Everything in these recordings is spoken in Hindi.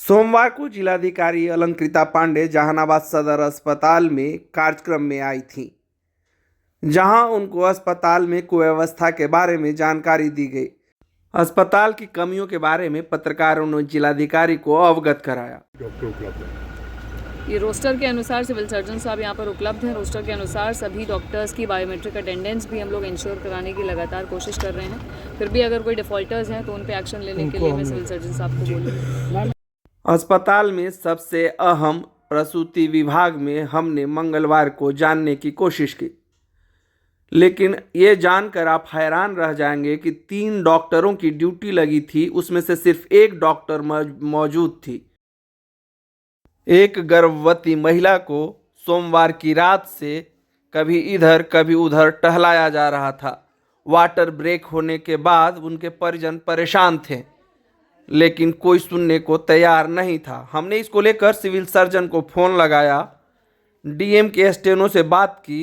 सोमवार को जिलाधिकारी अलंकृता पांडे जहानाबाद सदर अस्पताल में कार्यक्रम में आई थीं, जहां उनको अस्पताल में कुव्यवस्था के बारे में जानकारी दी गई। अस्पताल की कमियों के बारे में पत्रकारों ने जिलाधिकारी को अवगत कराया। डॉक्टर उपलब्ध है। ये रोस्टर के अनुसार सिविल सर्जन साहब यहाँ पर उपलब्ध हैं। रोस्टर के अनुसार सभी डॉक्टर्स की बायोमेट्रिक अटेंडेंस भी हम लोग इंश्योर कराने की लगातार कोशिश कर रहे हैं। फिर भी अगर कोई डिफॉल्टर्स हैं तो उन पे एक्शन लेने के लिए मैं सिविल सर्जन साहब को बोलूँगी। अस्पताल में सबसे अहम प्रसूति विभाग में हमने मंगलवार को जानने की कोशिश की, लेकिन ये जानकर आप हैरान रह जाएंगे कि 3 डॉक्टरों की ड्यूटी लगी थी, उसमें से सिर्फ एक डॉक्टर मौजूद थी। एक गर्भवती महिला को सोमवार की रात से कभी इधर कभी उधर टहलाया जा रहा था। वाटर ब्रेक होने के बाद उनके परिजन परेशान थे, लेकिन कोई सुनने को तैयार नहीं था। हमने इसको लेकर सिविल सर्जन को फ़ोन लगाया, डीएम के स्टेनो से बात की,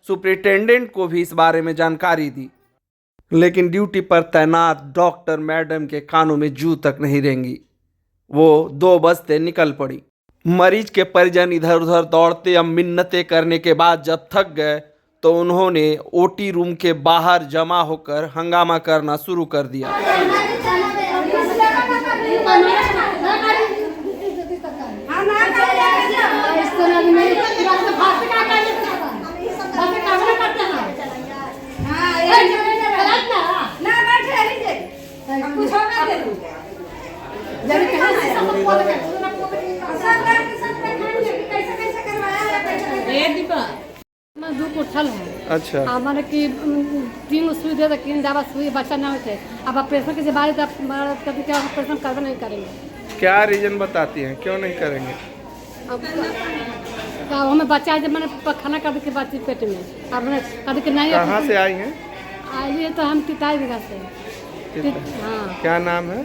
सुपरिटेंडेंट को भी इस बारे में जानकारी दी, लेकिन ड्यूटी पर तैनात डॉक्टर मैडम के कानों में जू तक नहीं रेंगी। वो 2 बजते निकल पड़ी। मरीज के परिजन इधर उधर दौड़ते अब मिन्नतें करने के बाद जब थक गए तो उन्होंने ओटी रूम के बाहर जमा होकर हंगामा करना शुरू कर दिया। दुख उठल है। अच्छा, हमारे की 3 सुई दे तीन दवा सुई बच्चा ना होते। अब ऑपरेशन के बारे कभी क्या ऑपरेशन करवे नहीं करेंगे। क्या रीजन बताती हैं क्यों नहीं करेंगे? अब हमें बच्चा जब मैंने खाना कर के बच्ची पेट में, अब कभी के नहीं। कहाँ से आई हैं? आई तो हम तिताई जगह से। हाँ, क्या नाम है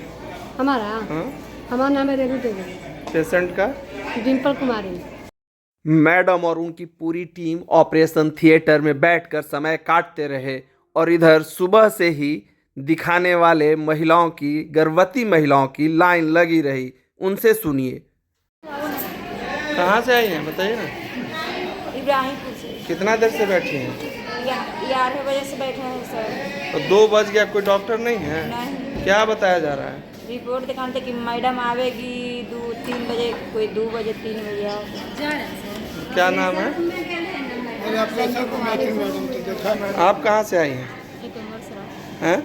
हमारा? हाँ? हमारा नाम है रेणु देवी। पेशेंट का? डिम्पल कुमारी। मैडम और उनकी पूरी टीम ऑपरेशन थिएटर में बैठकर समय काटते रहे और इधर सुबह से ही दिखाने वाले महिलाओं की, गर्भवती महिलाओं की लाइन लगी रही। उनसे सुनिए। कहाँ से आई हैं बताइए ना। इब्राहिमपुर से। कितना देर से बैठी हैं? 11 बजे से बैठे हैं सर। तो 2 बज गया, कोई डॉक्टर नहीं है? नहीं, क्या बताया जा रहा है? रिपोर्ट दिखाते कि मैडम आवेगी 2-3 बजे, कोई 2 बजे 3 बजे आओ। क्या नाम है? आप कहाँ से आई हैं? हैं?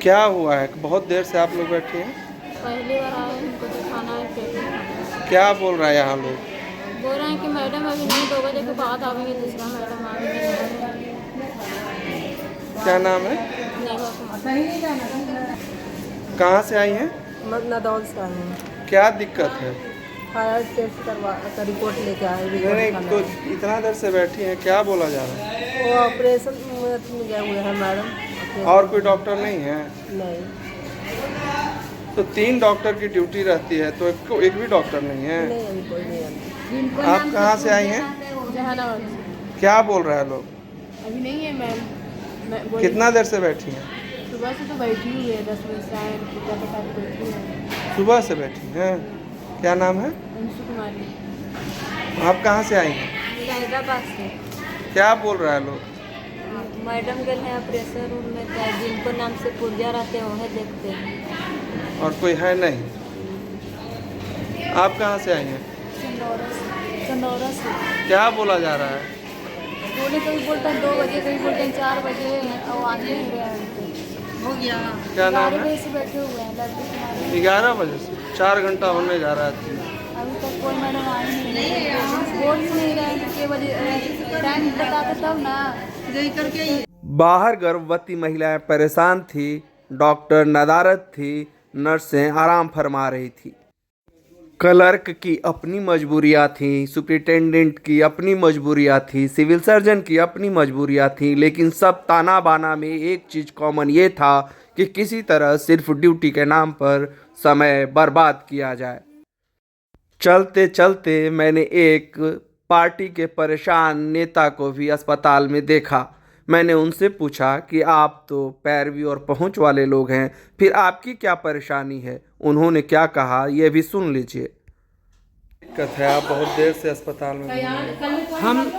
क्या हुआ है? बहुत देर से आप लोग बैठे हैं। पहली बार आए, उनको दिखाना है पेट में। क्या बोल रहा है यहाँ लोग? बोल रहे हैं कि मैडम अभी नहीं, 2 बजे के बाद आवेंगे, दूसरा मैडम आवेंगे। क्या नाम है? नेहा कुमार। कहाँ से आई हैं? नदौल से आए हैं। क्या दिक्कत है? फायर टेस्ट करवा कर रिपोर्ट लेके आए। नहीं, तो इतना देर से बैठी हैं, क्या बोला जा रहा है? वो ऑपरेशन में गए हुए हैं मैडम। और कोई डॉक्टर नहीं है? नहीं, तो 3 डॉक्टर की ड्यूटी रहती है, तो एक भी डॉक्टर नहीं है? नहीं अभी कोई नहीं है। आप कहाँ से आई हैं? जहानाबाद से। क्या बोल रहा है लोग? अभी नहीं है मैम। कितना देर से बैठी हैं? सुबह से तो बैठी हुई है, 10 बजे से आए, पूजा बता के बैठी है। सुबह से बैठी हैं? क्या नाम है? अंशु कुमारी। आप कहाँ से आई हैं? हैदराबाद से। क्या बोल रहा है लोग? मैडम गए हैं ऑपरेशन रूम में, तो जिनको नाम से पुर्जा रहते हैं वह देखते हैं। और कोई है नहीं? आप कहाँ से आई हैं? चंदौरा से। क्या बोला जा रहा है? बोले कभी बोलते हैं 2 बजे, कभी बोलते हैं 4 बजे, और आने नहीं रहे हैं। हो गया। क्या नाम 11 है? बजे से बैठे हुए हैं लड़की कुमारी। 11 बजे से 4 घंटा होने जा रहा है। अभी तक कोई मैडम आई नहीं है। बोल नहीं रहे हैं कि बजे टाइम बताते तब ना गई करके। बाहर गर्भवती महिलाएं परेशान थी, डॉक्टर नदारत थी, नर्सें आराम फरमा रही थी, क्लर्क की अपनी मजबूरियां थी, सुपरिटेंडेंट की अपनी मजबूरियां थी, सिविल सर्जन की अपनी मजबूरियां थी, लेकिन सब ताना बाना में एक चीज़ कॉमन ये था कि किसी तरह सिर्फ ड्यूटी के नाम पर समय बर्बाद किया जाए। चलते चलते मैंने एक पार्टी के परेशान नेता को भी अस्पताल में देखा। मैंने उनसे पूछा कि आप तो पैरवी और पहुंच वाले लोग हैं, फिर आपकी क्या परेशानी है। उन्होंने क्या कहा ये भी सुन लीजिए। दिक्कत है, आप बहुत देर से अस्पताल में हैं। हम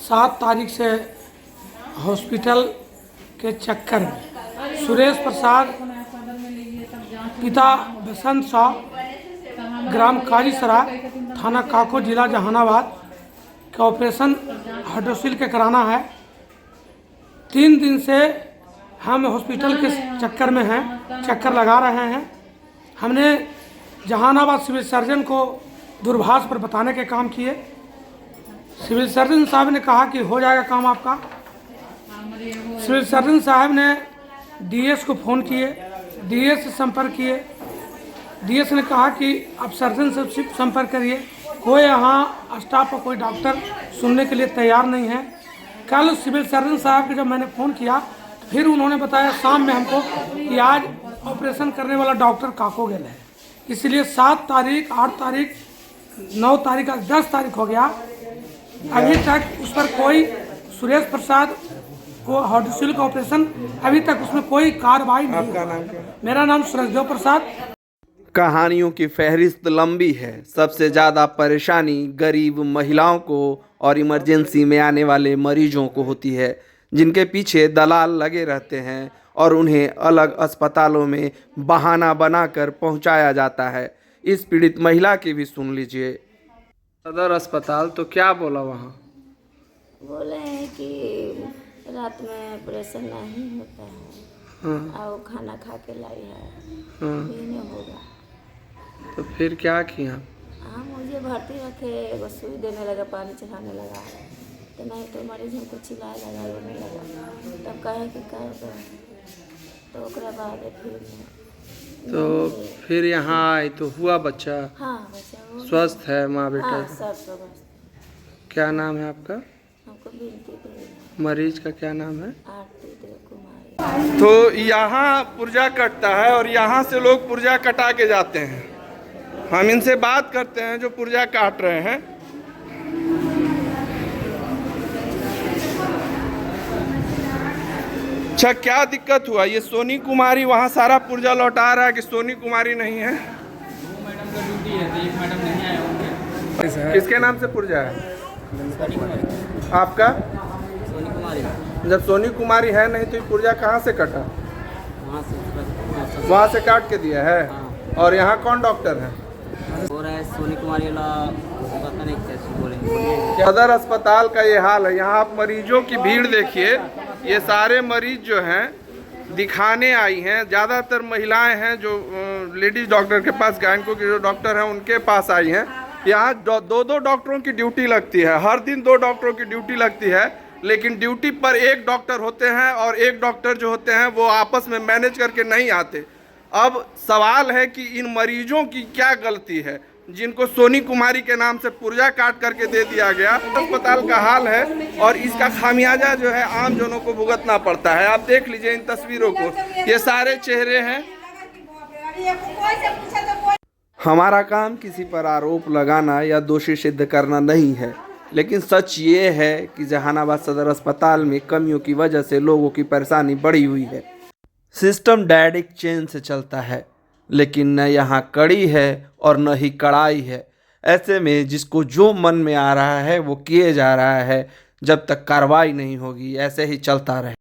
7 तारीख से हॉस्पिटल के चक्कर में सुरेश प्रसाद पिता बसंत साहु ग्राम कालीसरा थाना काको जिला जहानाबाद का ऑपरेशन हाइड्रोसिल के कराना है। 3 दिन से हम हॉस्पिटल के चक्कर में हैं, चक्कर लगा रहे हैं। हमने जहानाबाद सिविल सर्जन को दूरभाष पर बताने के काम किए। सिविल सर्जन साहब ने कहा कि हो जाएगा काम आपका। सिविल सर्जन साहब ने डीएस को फ़ोन किए, डीएस से संपर्क किए। डीएस ने कहा कि आप सर्जन से संपर्क करिए। कोई यहाँ स्टाफ और कोई डॉक्टर सुनने के लिए तैयार नहीं है। कल सिविल सर्जन साहब के जब मैंने फ़ोन किया तो फिर उन्होंने बताया शाम में हमको कि आज ऑपरेशन करने वाला डॉक्टर काको गेल है। इसलिए 7 तारीख, 8 तारीख, 9 तारीख, 10 तारीख हो गया, अभी तक उस पर कोई सुरेश प्रसाद को हाइड्रोसिल का ऑपरेशन अभी तक उसमें कोई कार्रवाई नहीं। आपका नाम क्या है? मेरा नाम सुरेशदेव प्रसाद। कहानियों की फहरिस्त लंबी है। सबसे ज़्यादा परेशानी गरीब महिलाओं को और इमरजेंसी में आने वाले मरीजों को होती है, जिनके पीछे दलाल लगे रहते हैं और उन्हें अलग अस्पतालों में बहाना बनाकर पहुंचाया जाता है। इस पीड़ित महिला की भी सुन लीजिए। सदर अस्पताल तो क्या बोला वहाँ? बोले हैं कि रात में ऑपरेशन नहीं होता है और खाना खा के लाई है, ये नहीं होगा। तो फिर क्या किया? हाँ, मुझे भर्ती रखे, एगो सुई देने लगा, पानी चढ़ाने लगा, तो नहीं तो मरीज हमको चिल्लाए लगा, रोने लगा। तब कहे कि कर दो, तो ओकरा बाद फिर यहाँ आए तो हुआ बच्चा? हाँ, बच्चा वो स्वस्थ है माँ बेटा? हाँ, सब स्वस्थ। क्या नाम है आपका? हमको बिनती देवी। मरीज का क्या नाम है? आरती देव कुमारी। तो यहाँ पुर्जा कटता है और यहाँ से लोग पुर्जा कटा के जाते हैं। हम इनसे बात करते हैं जो पुर्जा काट रहे हैं। अच्छा, क्या दिक्कत हुआ? ये सोनी कुमारी वहाँ सारा पुर्जा लौटा रहा है कि सोनी कुमारी नहीं है? मैडम का ड्यूटी है, तो एक मैडम नहीं आए होंगे। किसके नाम से पुर्जा है? आपका? सोनी कुमारी। जब सोनी कुमारी है नहीं तो ये पुर्जा कहाँ से कटा? वहाँ से काट के दिया है। और यहाँ कौन डॉक्टर है? हो रहा है सोनी कुमारी वाला, पता नहीं कैसे बोलेंगे। सदर अस्पताल का ये हाल है। यहाँ आप मरीजों की भीड़ देखिए। ये सारे मरीज जो हैं दिखाने आई हैं, ज़्यादातर महिलाएं हैं जो लेडीज डॉक्टर के पास, गायनको के जो डॉक्टर हैं उनके पास आई हैं। यहाँ 2 डॉक्टरों की ड्यूटी लगती है, हर दिन 2 डॉक्टरों की ड्यूटी लगती है, लेकिन ड्यूटी पर 1 डॉक्टर होते हैं और 1 डॉक्टर जो होते हैं वो आपस में मैनेज करके नहीं आते। अब सवाल है कि इन मरीजों की क्या गलती है जिनको सोनी कुमारी के नाम से पुर्जा काट करके दे दिया गया। अस्पताल का हाल है और इसका खामियाजा जो है आम जनों को भुगतना पड़ता है। आप देख लीजिए इन तस्वीरों को, ये सारे चेहरे हैं। हमारा काम किसी पर आरोप लगाना या दोषी सिद्ध करना नहीं है, लेकिन सच ये है कि जहानाबाद सदर अस्पताल में कमियों की वजह से लोगों की परेशानी बढ़ी हुई है। सिस्टम डायरेक्ट चेन से चलता है, लेकिन न यहाँ कड़ी है और न ही कड़ाई है। ऐसे में जिसको जो मन में आ रहा है वो किए जा रहा है। जब तक कार्रवाई नहीं होगी ऐसे ही चलता रहे।